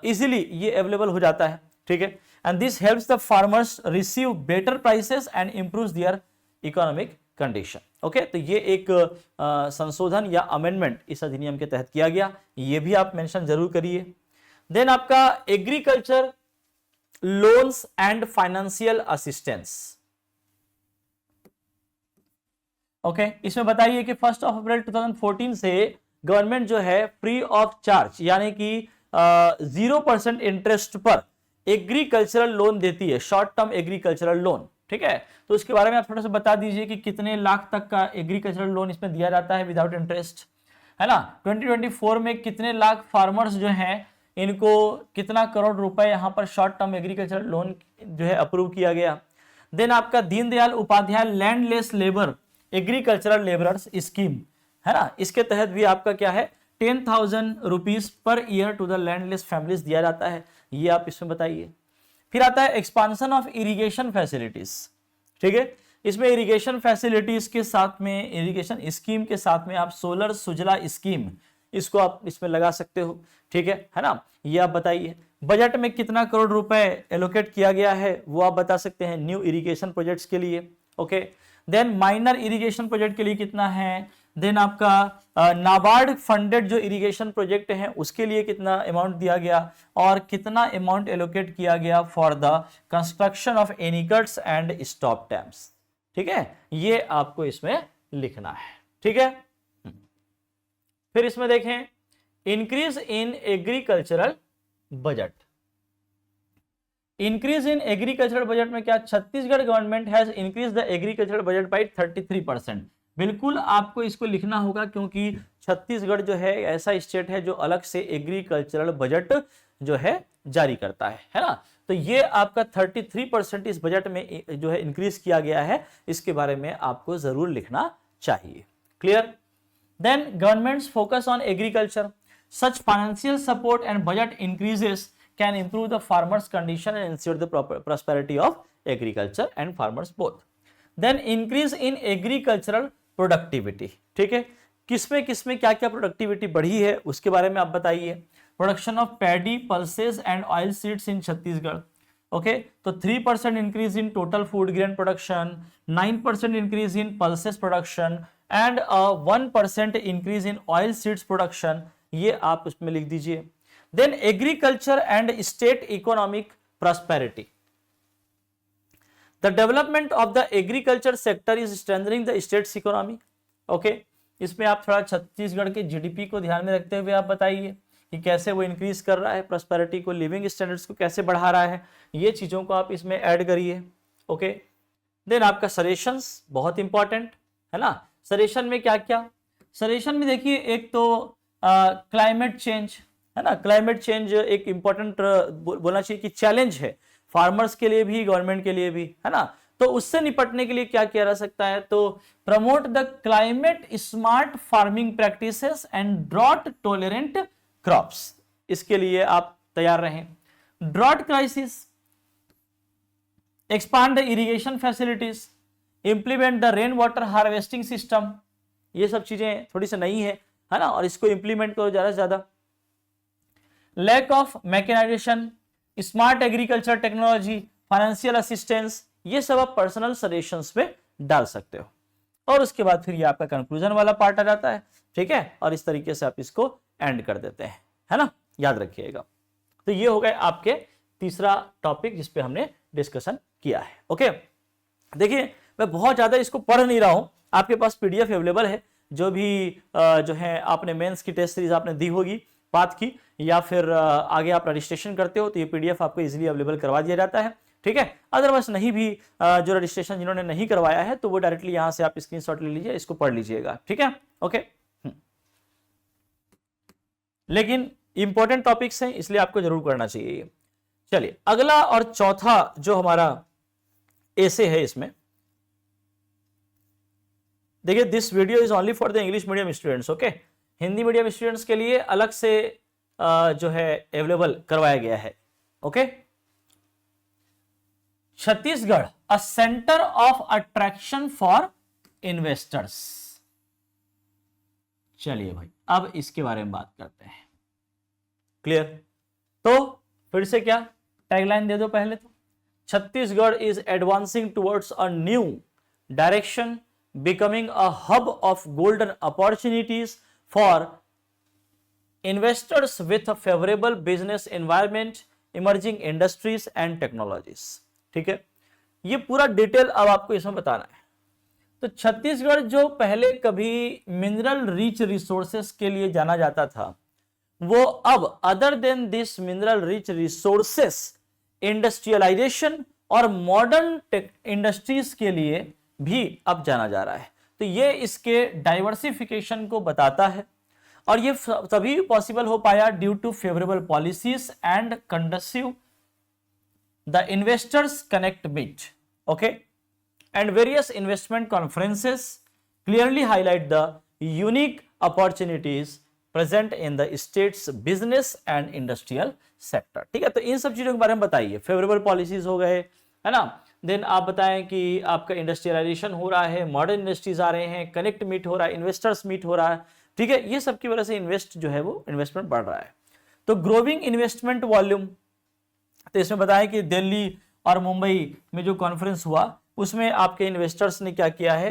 इजीली ये अवेलेबल हो जाता है, ठीक है। And this helps the farmers receive better prices and improves their economic condition. Okay, तो ये एक संशोधन या अमेंडमेंट इस अधिनियम के तहत किया गया, ये भी आप मेंशन जरूर करिए। देन आपका agriculture loans and financial assistance. Okay, इसमें बताइए कि 1 अप्रैल 2014 से गवर्नमेंट जो है फ्री ऑफ चार्ज यानी कि 0% इंटरेस्ट पर एग्रीकल्चरल लोन देती है, शॉर्ट टर्म एग्रीकल्चरल लोन, ठीक है। तो उसके बारे में आप थोड़ा सा बता दीजिए कि कितने लाख तक का एग्रीकल्चरल लोन इसमें दिया जाता है विदाउट इंटरेस्ट, है ना। 2024 में कितने लाख फार्मर्स जो हैं, इनको कितना करोड़ रुपए यहां पर शॉर्ट टर्म एग्रीकल्चरल लोन जो है अप्रूव किया गया। देन आपका Deendayal Upadhyay landless labour agricultural labourers scheme, है ना, इसके तहत भी आपका क्या है 10,000 rupees per year to the landless families दिया जाता है, ये आप इसमें बताइए। फिर आता है एक्सपांशन ऑफ इरिगेशन फैसिलिटीज, ठीक है। इसमें इरिगेशन फैसिलिटीज के साथ में, इरिगेशन स्कीम के साथ में आप सोलर सुजला स्कीम, इसको आप इसमें लगा सकते हो, ठीक है ना, ये आप बताइए। बजट में कितना करोड़ रुपए एलोकेट किया गया है वो आप बता सकते हैं न्यू इरिगेशन प्रोजेक्ट्स के लिए। Okay, then minor irrigation project के लिए कितना है, देन आपका नाबार्ड फंडेड जो इरिगेशन प्रोजेक्ट है उसके लिए कितना अमाउंट दिया गया, और कितना अमाउंट एलोकेट किया गया for the construction of anicuts and stop dams, ठीक है, ये आपको इसमें लिखना है, ठीक है। फिर इसमें देखें increase in agricultural budget. Increase in agricultural budget में क्या, Chhattisgarh government has increase the agricultural budget by 33%। बिल्कुल आपको इसको लिखना होगा क्योंकि छत्तीसगढ़ जो है ऐसा स्टेट है जो अलग से एग्रीकल्चरल बजट जो है जारी करता है ना। तो ये आपका 33% इस बजट में जो है इंक्रीज किया गया है, इसके बारे में आपको जरूर लिखना चाहिए। Clear? Then government's focus on agriculture, such financial support and budget increases can improve the farmers' condition and ensure the proper prosperity of agriculture and farmers both. Then increase in agricultural productivity, ठीक है, किसमें क्या क्या productivity बढ़ी है उसके बारे में आप बताइए। Production of paddy, pulses and oil seeds in Chhattisgarh, okay, तो 3% increase in total food grain production, 9% increase in pulses production and 1% increase in oil seeds production, ये आप उसमें लिख दीजिए। Then agriculture and state economic prosperity, the development of the agriculture sector is strengthening the state's economy. Okay, इसमें आप थोड़ा छत्तीसगढ़ के GDP को ध्यान में रखते हुए आप बताइए कि कैसे वो इंक्रीज कर रहा है, प्रॉस्पेरिटी को, लिविंग स्टैंडर्ड्स को कैसे बढ़ा रहा है, ये चीजों को आप इसमें ऐड करिए। ओके, देन आपका सजेशंस बहुत इंपॉर्टेंट है ना। सजेशन में क्या क्या, सजेशन में देखिए एक तो क्लाइमेट चेंज है ना, क्लाइमेट चेंज एक इंपॉर्टेंट बोलना चाहिए कि चैलेंज है फार्मर्स के लिए भी, गवर्नमेंट के लिए भी, है ना। तो उससे निपटने के लिए क्या किया जा सकता है, तो promote the climate smart farming practices and drought tolerant crops, इसके लिए आप तैयार रहें। Drought crisis, expand the irrigation facilities, implement the rain water harvesting system, ये सब चीजें थोड़ी सी नई है ना, और इसको इंप्लीमेंट करो ज्यादा से ज्यादा। Lack of mechanisation, smart agriculture technology, financial assistance, ये सब आप पर्सनल सजेशंस पे डाल सकते हो। और उसके बाद फिर ये आपका कंक्लूजन वाला पार्ट आ जाता है, ठीक है, और इस तरीके से आप इसको एंड कर देते हैं, है ना, याद रखिएगा। तो ये हो गए आपके तीसरा टॉपिक जिसपे हमने डिस्कशन किया है। ओके, देखिए मैं बहुत ज्यादा इसको पढ़ नहीं रहा हूं, आपके पास पीडीएफ अवेलेबल है, जो भी जो है आपने मेंस की टेस्ट सीरीज आपने दी होगी पाथ की, या फिर आगे आप रजिस्ट्रेशन करते हो तो ये पीडीएफ आपको इजीली अवेलेबल करवा दिया जाता है, ठीक है। अदरवाइज नहीं भी जो रजिस्ट्रेशन जिन्होंने नहीं करवाया है तो वो डायरेक्टली यहां से आप स्क्रीनशॉट ले लीजिए, इसको पढ़ लीजिएगा, ठीक है। ओके, लेकिन इंपॉर्टेंट टॉपिक्स हैं इसलिए आपको जरूर करना चाहिए। चलिए अगला और चौथा जो हमारा ऐसे है, इसमें देखिए this video is only for the English medium students. Okay, Hindi medium students के लिए अलग से जो है अवेलेबल करवाया गया है। Okay, Chhattisgarh a centre of attraction for investors, चलिए भाई अब इसके बारे में बात करते हैं। क्लियर? तो फिर से क्या टैगलाइन दे दो पहले तो, Chhattisgarh is advancing towards a new direction, becoming a hub of golden opportunities for investors with a favourable business environment, emerging industries and technologies. ठीक है, ये पूरा डिटेल अब आपको इसमें बताना है। तो छत्तीसगढ़ जो पहले कभी मिनरल रिच रिसोर्सेस के लिए जाना जाता था, वो अब other than this mineral rich resources industrialisation और मॉडर्न इंडस्ट्रीज के लिए भी अब जाना जा रहा है। तो ये इसके डाइवर्सिफिकेशन को बताता है, और ये तभी पॉसिबल हो पाया due to favourable policies and conducive the investors connect meet, okay, and various investment conferences clearly highlight the unique opportunities present in the state's business and industrial sector। ठीक है, तो इन सब चीजों के बारे में बताइए। फेवरेबल पॉलिसीज हो गए, है ना, देन आप बताएं कि आपका इंडस्ट्रियलाइजेशन हो रहा है, मॉडर्न इंडस्ट्रीज आ रहे हैं, कनेक्ट मीट हो रहा है, इन्वेस्टर्स मीट हो रहा है। ठीक है, ये सब की वजह से इन्वेस्ट जो है वो इन्वेस्टमेंट बढ़ रहा है। तो ग्रोविंग इन्वेस्टमेंट वॉल्यूम, तो इसमें बताएं कि दिल्ली और मुंबई में जो कॉन्फ्रेंस हुआ उसमें आपके इन्वेस्टर्स ने क्या किया है,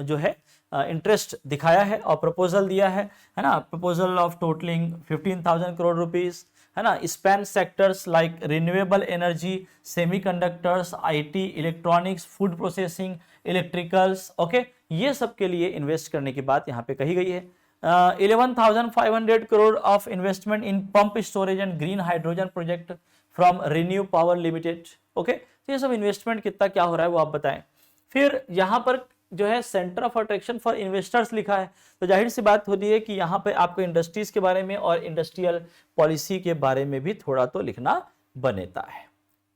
जो है इंटरेस्ट दिखाया है और प्रपोजल दिया है ना, proposal of totalling 15,000 crore rupees, है ना, span sectors like renewable energy, semiconductors, IT, electronics, food processing, electricals, okay, ये सब के लिए इन्वेस्ट करने की बात यहाँ पे कही गई है। 11,500 crore of investment in pump storage and green hydrogen project from renew power limited, okay. तो ये सब इन्वेस्टमेंट कितना क्या हो रहा है वो आप बताएं। फिर यहाँ पर जो है centre of attraction for investors लिखा है, तो जाहिर सी बात होती है कि यहाँ पे आपको इंडस्ट्रीज के बारे में और इंडस्ट्रियल पॉलिसी के बारे में भी थोड़ा तो लिखना बनेता है।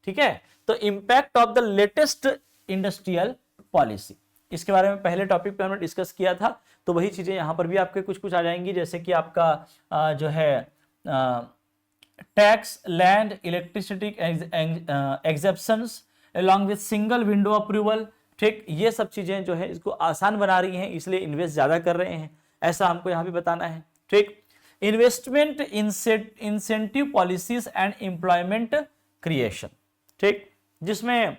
ठीक है, तो impact of the latest industrial policy, इसके बारे में पहले टॉपिक पे हमने डिस्कस किया था, तो वही चीजें यहाँ पर भी आपके कुछ कुछ आ जाएंगी, जैसे कि आपका जो है tax, land, electricity exemptions along with single window approval. ठीक, ये सब चीजें जो है इसको आसान बना रही हैं, इसलिए इन्वेस्ट ज्यादा कर रहे हैं, ऐसा हमको यहाँ भी बताना है। ठीक, investment incentive policies and employment creation, ठीक, जिसमें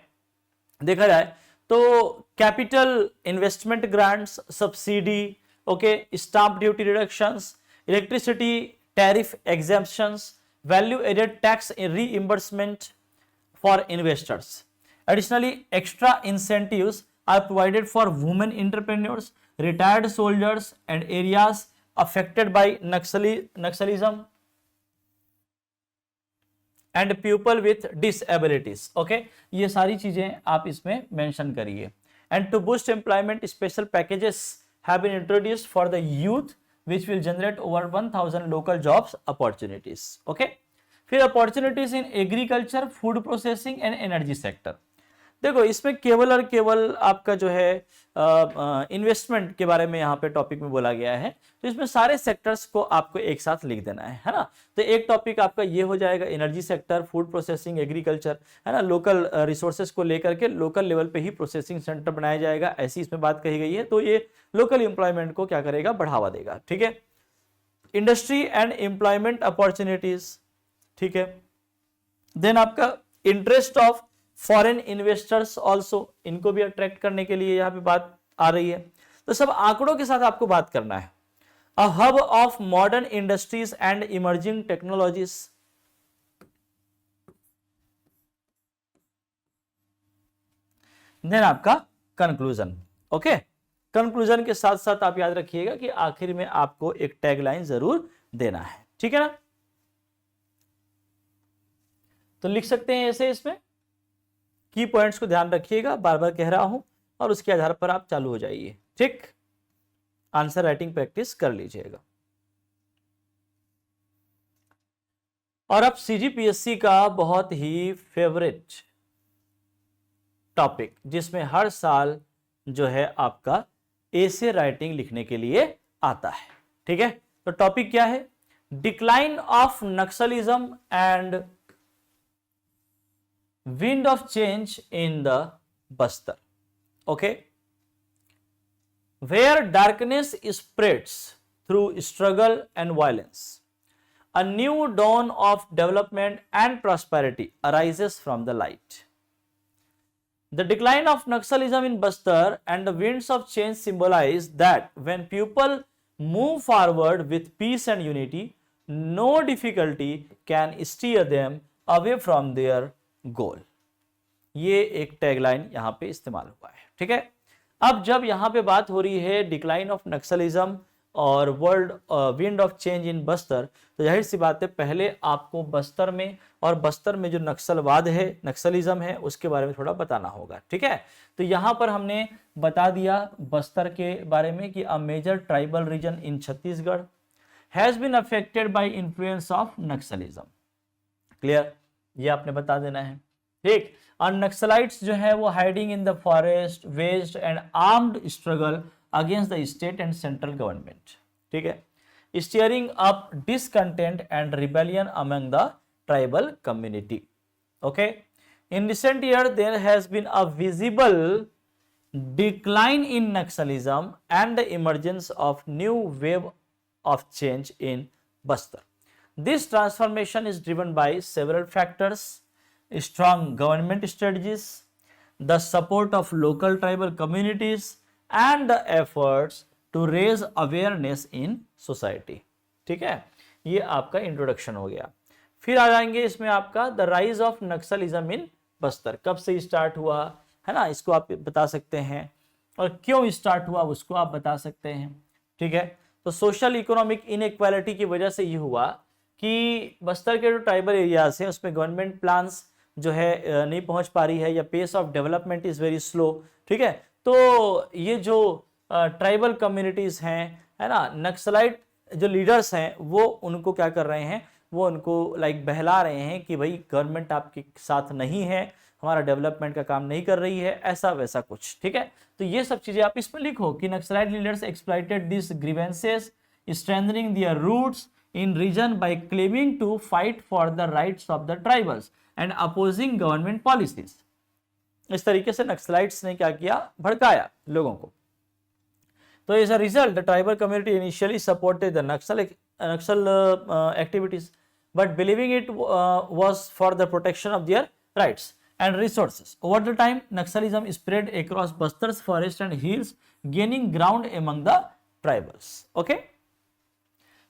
देखा जाए तो capital investment grants, subsidy, okay, stamp duty reductions, electricity tariff exemptions, value added tax reimbursement for investors. Additionally, extra incentives are provided for women entrepreneurs, retired soldiers and areas affected by Naxalism and people with disabilities, okay, ये सारी चीजें आप इसमें mention करिए। And to boost employment, special packages have been introduced for the youth which will generate over 1,000 local jobs opportunities, okay। फिर opportunities in agriculture, food processing and energy sector. देखो इसमें केवल और केवल आपका जो है इन्वेस्टमेंट के बारे में यहाँ पे टॉपिक में बोला गया है, तो इसमें सारे सेक्टर्स को आपको एक साथ लिख देना है ना। तो एक टॉपिक आपका ये हो जाएगा energy sector, food processing, agriculture, है ना, लोकल रिसोर्सेज को लेकर के लोकल लेवल पे ही प्रोसेसिंग सेंटर बनाया जाएगा, ऐसी इसमें बात कही गई है। तो ये लोकल एम्प्लॉयमेंट को क्या करेगा, बढ़ावा देगा। ठीक है, इंडस्ट्री एंड एम्प्लॉयमेंट अपॉर्चुनिटीज, ठीक है, देन आपका interest of foreign investors also, इनको भी अट्रैक्ट करने के लिए यहां पे बात आ रही है। तो सब आंकड़ों के साथ आपको बात करना है। A hub of modern industries and emerging technologies, then आपका कंक्लूजन, ओके। कंक्लूजन के साथ साथ आप याद रखिएगा कि आखिर में आपको एक टैगलाइन जरूर देना है, ठीक है ना। तो लिख सकते हैं ऐसे, इसमें की पॉइंट्स को ध्यान रखिएगा, बार बार कह रहा हूं, और उसके आधार पर आप चालू हो जाइए। ठीक, आंसर राइटिंग प्रैक्टिस कर लीजिएगा। और अब सीजीपीएससी का बहुत ही फेवरेट टॉपिक, जिसमें हर साल जो है आपका एसे राइटिंग लिखने के लिए आता है। ठीक है, तो टॉपिक क्या है, decline of Naxalism and wind of change in the Bastar, okay, where darkness spreads through struggle and violence. A new dawn of development and prosperity arises from the light. The decline of Naxalism in Bastar and the winds of change symbolize that when people move forward with peace and unity, no difficulty can steer them away from their goal. ये एक tagline यहाँ पे इस्तेमाल हुआ है, ठीक है। अब जब यहाँ पे बात हो रही है डिक्लाइन ऑफ नक्सलिज्म और world wind of change in Bastar, तो जाहिर सी बात है पहले आपको बस्तर में और बस्तर में जो नक्सलवाद है, नक्सलिज्म है, उसके बारे में थोड़ा बताना होगा, ठीक है। तो यहाँ पर हमने बता दिया बस्तर के बारे में कि a major tribal region in Chhattisgarh has been affected by influence of Naxalism. Clear, ये आपने बता देना है, ठीक। और नक्सलाइट्स जो है वो hiding in the forest west and armed struggle against the state and central government, ठीक है, stirring up discontent and rebellion among the tribal community. Okay, in recent year there has been a visible decline in Naxalism and the emergence of new wave of change in Bastar. This transformation is driven by several factors: strong government strategies, the support of local tribal communities, and the efforts to raise awareness in society. ठीक है, ये आपका introduction हो गया। फिर आ जाएंगे इसमें आपका द राइज ऑफ नक्सलिज्म इन बस्तर, कब से स्टार्ट हुआ है ना, इसको आप बता सकते हैं, और क्यों स्टार्ट हुआ उसको आप बता सकते हैं, ठीक है। तो सोशल इकोनॉमिक इनइक्वालिटी की वजह से ये हुआ कि बस्तर के जो ट्राइबल एरियाज हैं उसमें गवर्नमेंट प्लान्स जो है नहीं पहुंच पा रही है, या pace of development is very slow, ठीक है। तो ये जो ट्राइबल कम्युनिटीज हैं, है ना, नक्सलाइट जो लीडर्स हैं वो उनको क्या कर रहे हैं, वो उनको लाइक बहला रहे हैं कि भाई गवर्नमेंट आपके साथ नहीं है, हमारा डेवलपमेंट का काम नहीं कर रही है, ऐसा वैसा कुछ, ठीक है। तो ये सब चीजें आप इसमें लिखो कि Naxalite leaders exploited this grievances strengthening their roots in region by claiming to fight for the rights of the tribals and opposing government policies. इस तरीके से नक्सलाइट्स ने क्या किया, भड़काया लोगों को। तो as a result the tribal community initially supported the Naxal activities but believing it was for the protection of their rights and resources. Over the time, Naxalism spread across Bastar's forest and hills, gaining ground among the tribals. Okay?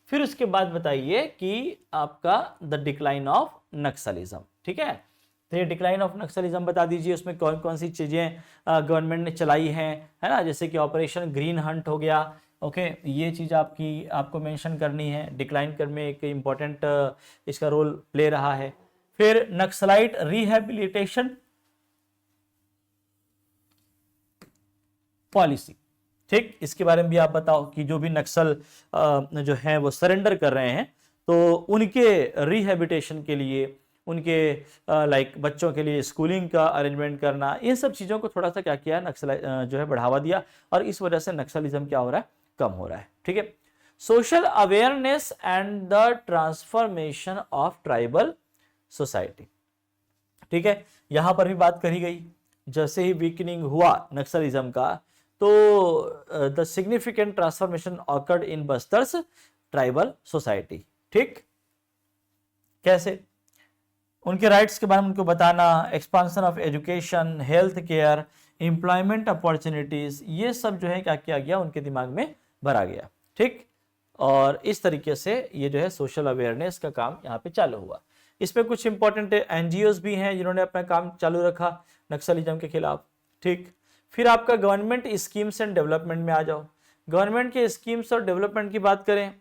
फिर उसके बाद बताइए कि आपका the decline of Naxalism, ठीक है। तो ये डिक्लाइन ऑफ नक्सलिज्म बता दीजिए, उसमें कौन कौन सी चीजें गवर्नमेंट ने चलाई हैं, है ना, जैसे कि ऑपरेशन ग्रीन हंट हो गया। ओके, ये चीज आपको मेंशन करनी है, डिक्लाइन कर में एक इंपॉर्टेंट इसका रोल प्ले रहा है। फिर नक्सलाइट रिहेबिलिटेशन पॉलिसी, ठीक, इसके बारे में भी आप बताओ कि जो भी नक्सल जो है वो सरेंडर कर रहे हैं तो उनके रिहेबिलिटेशन के लिए, उनके लाइक बच्चों के लिए स्कूलिंग का अरेंजमेंट करना, इन सब चीज़ों को थोड़ा सा क्या किया, नक्सल जो है बढ़ावा दिया, और इस वजह से नक्सलिज्म क्या हो रहा है, कम हो रहा है, ठीक है। Social awareness and the transformation of tribal society, ठीक है, यहां पर भी बात करी गई। जैसे ही वीकनिंग हुआ नक्सलिज्म का तो the significant transformation occurred in Bastar's tribal society, ठीक, कैसे, उनके राइट्स के बारे में उनको बताना, expansion of education, health care, employment opportunities, ये सब जो है क्या किया गया, उनके दिमाग में भरा गया, ठीक। और इस तरीके से ये जो है सोशल अवेयरनेस का काम यहाँ पे चालू हुआ। इसमें कुछ इंपॉर्टेंट एनजीओज भी हैं जिन्होंने अपना काम चालू रखा नक्सलिज्म के खिलाफ, ठीक। फिर आपका गवर्नमेंट स्कीम्स एंड डेवलपमेंट में आ जाओ। गवर्नमेंट के स्कीम्स और डेवलपमेंट की बात करें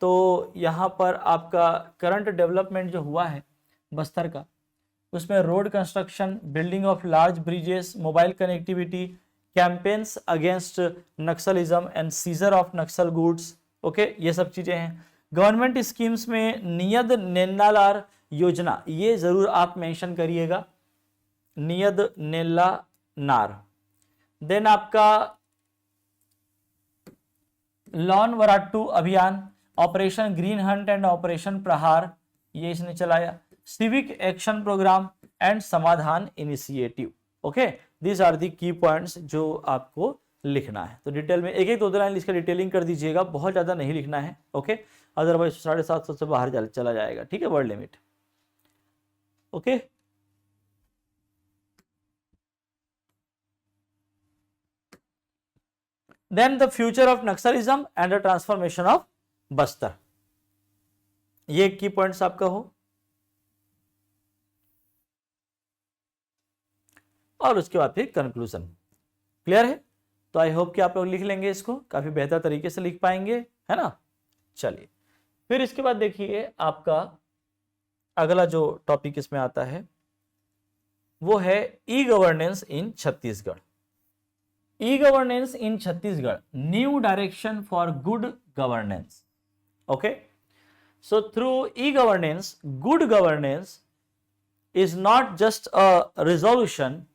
तो यहाँ पर आपका करंट डेवलपमेंट जो हुआ है बस्तर का, उसमें road construction, building of large bridges, mobile connectivity, campaigns against Naxalism and seizure of Naxal goods, okay, ये सब चीजें हैं। गवर्नमेंट स्कीम्स में नियद नेल्लानार योजना, ये जरूर आप मेंशन करिएगा, नियद नेल्लानार। देन आपका Lon Varratu Abhiyan, operation green hunt and operation Prahar, ये इसने चलाया। Civic action program and Samadhan initiative, okay, these are the key points जो आपको लिखना है। तो डिटेल में एक एक दो दो लाइन इसका डिटेलिंग कर दीजिएगा, बहुत ज़्यादा नहीं लिखना है, ओके, अदरवाइज 750 से बाहर चला जाएगा, ठीक है, word limit, okay. Then the future of Naxalism and the transformation of Bastar, ये की पॉइंट्स आपका हो, और उसके बाद फिर कंक्लूजन। क्लियर है? तो आई होप कि आप लोग लिख लेंगे इसको, काफी बेहतर तरीके से लिख पाएंगे, है ना। चलिए फिर इसके बाद देखिए आपका अगला जो टॉपिक इसमें आता है वो है e governance in Chhattisgarh. E governance in Chhattisgarh, new direction for good governance, okay. So through e governance, good governance is not just a resolution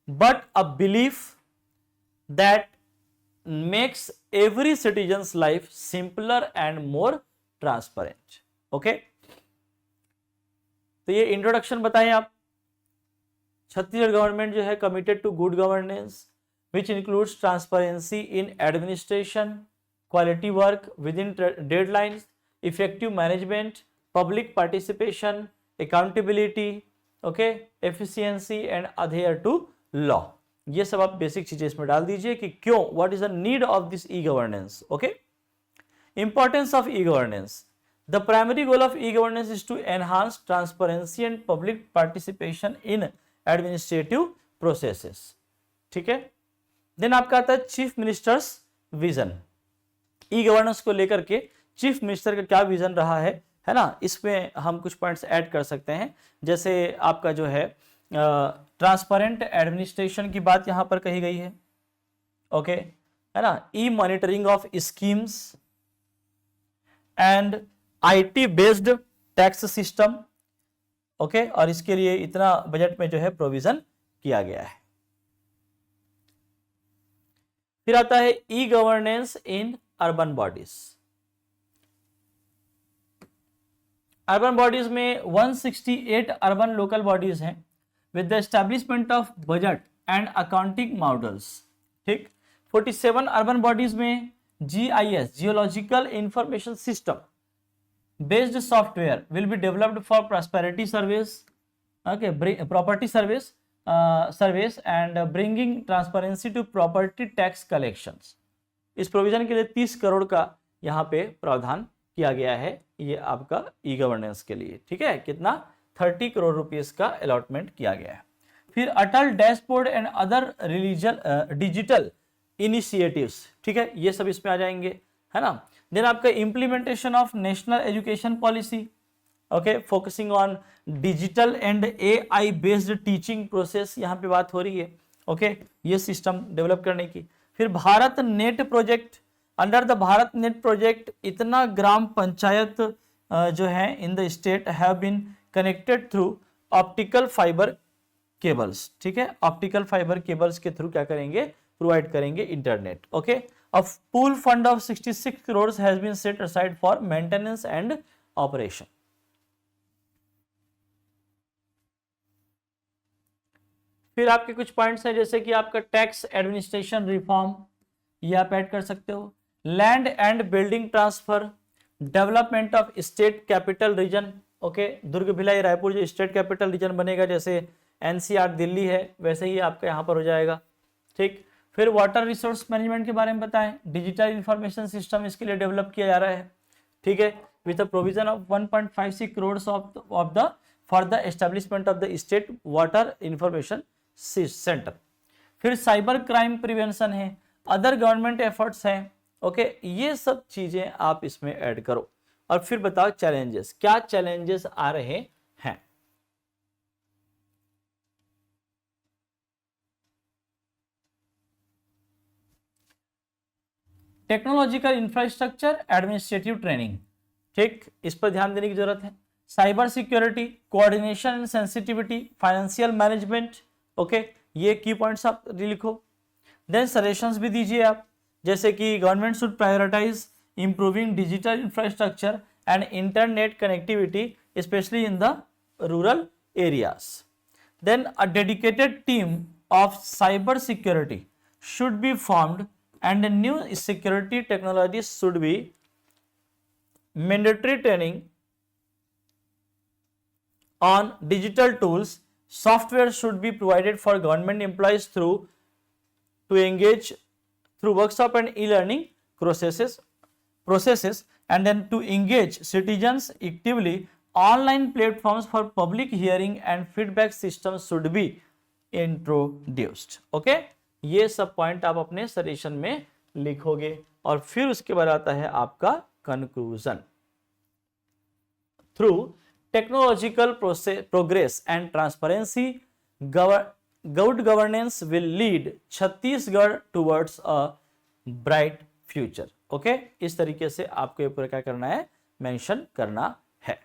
but a belief that makes every citizen's life simpler and more transparent, okay। तो ये introduction बताएं आप। Chhattisgarh government जो है committed to good governance which includes transparency in administration, quality work within deadlines, effective management, public participation, accountability, okay, efficiency and adhere to law. ये सब आप basic चीजें इसमें डाल दीजिए कि क्यों, what is the need of this e governance, okay. Importance of e governance, the primary goal of e governance is to enhance transparency and public participation in administrative processes, ठीक है। देन आपका आता है chief minister's vision. E governance को लेकर के chief minister का क्या विजन रहा है ना, इसमें हम कुछ पॉइंट्स ऐड कर सकते हैं। जैसे आपका जो है ट्रांसपेरेंट एडमिनिस्ट्रेशन की बात यहां पर कही गई है, ओके, है ना, e monitoring of schemes and IT based tax system, okay, और इसके लिए इतना बजट में जो है प्रोविजन किया गया है। फिर आता है e governance in urban bodies. Urban bodies में 168 अर्बन लोकल बॉडीज हैं with the establishment of budget and accounting models, ठीक। 47 अर्बन बॉडीज में GIS, geological information system based software will be developed for prosperity service, okay, property service service and bringing transparency to property tax collections. इस provision के लिए 30 करोड़ का यहाँ पे प्रावधान किया गया है, ये आपका ई गवर्नेंस के लिए, ठीक है। कितना? 30 करोड़ रुपीस का अलॉटमेंट किया गया है। फिर Atal dashboard and other digital initiatives, ठीक है, ये सब इसमें आ जाएंगे, है ना। देन आपका implementation of national education policy, okay, focusing on digital and AI based teaching process, यहाँ पे बात हो रही है, ओके, ये सिस्टम डेवलप करने की। फिर Bharat net project, under the Bharat net project इतना ग्राम पंचायत जो है in the state have been connected through optical fibre cables, ठीक है, ऑप्टिकल फाइबर केबल्स के थ्रू क्या करेंगे, प्रोवाइड करेंगे internet, okay. A pool fund of 66 crore has been set aside for maintenance and operation. फिर आपके कुछ पॉइंट्स हैं जैसे कि आपका टैक्स एडमिनिस्ट्रेशन रिफॉर्म, ये आप ऐड कर सकते हो। Land and building transfer, development of state capital region, okay, Durg Bhilai Raipur जो स्टेट कैपिटल रीजन बनेगा, जैसे NCR दिल्ली है वैसे ही आपका यहाँ पर हो जाएगा, ठीक। फिर वाटर रिसोर्स मैनेजमेंट के बारे में बताएं, डिजिटल इंफॉर्मेशन सिस्टम इसके लिए डेवलप किया जा रहा है, ठीक है, with the provision of 1.56 crore of the for the establishment of the state water information centre. फिर साइबर क्राइम प्रिवेंशन है, अदर गवर्नमेंट एफर्ट्स हैं, ओके, ये सब चीजें आप इसमें ऐड करो। और फिर बताओ चैलेंजेस, क्या चैलेंजेस आ रहे हैं। टेक्नोलॉजिकल इंफ्रास्ट्रक्चर, एडमिनिस्ट्रेटिव ट्रेनिंग, ठीक, इस पर ध्यान देने की जरूरत है। Cyber security, coordination and sensitivity, financial management, okay, ये की पॉइंट्स आप लिखो। देन सजेशंस भी दीजिए आप, जैसे कि government should prioritise improving digital infrastructure and internet connectivity specially in the rural areas. Then a dedicated team of cyber security should be formed and new security technologies should be mandatory training on digital tools. Software should be provided for government employees to engage through workshop and e-learning processes, and then to engage citizens actively. Online platforms for public hearing and feedback systems should be introduced. Okay, ये सब point आप अपने suggestion में लिखोगे और फिर उसके बाद आता है आपका conclusion. Through technological progress and transparency, good governance will lead Chhattisgarh towards a bright future. Okay, इस तरीके से आपको ऊपर क्या करना है, मेंशन करना है.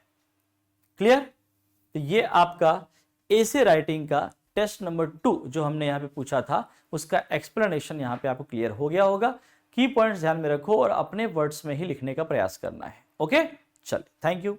क्लियर? तो ये आपका एसे राइटिंग का टेस्ट नंबर 2 जो हमने यहाँ पे पूछा था उसका एक्सप्लेनेशन यहाँ पे आपको क्लियर हो गया होगा. की पॉइंट्स ध्यान में रखो और अपने वर्ड्स में ही लिखने का प्रयास करना है. ओके, चलिए, थैंक यू.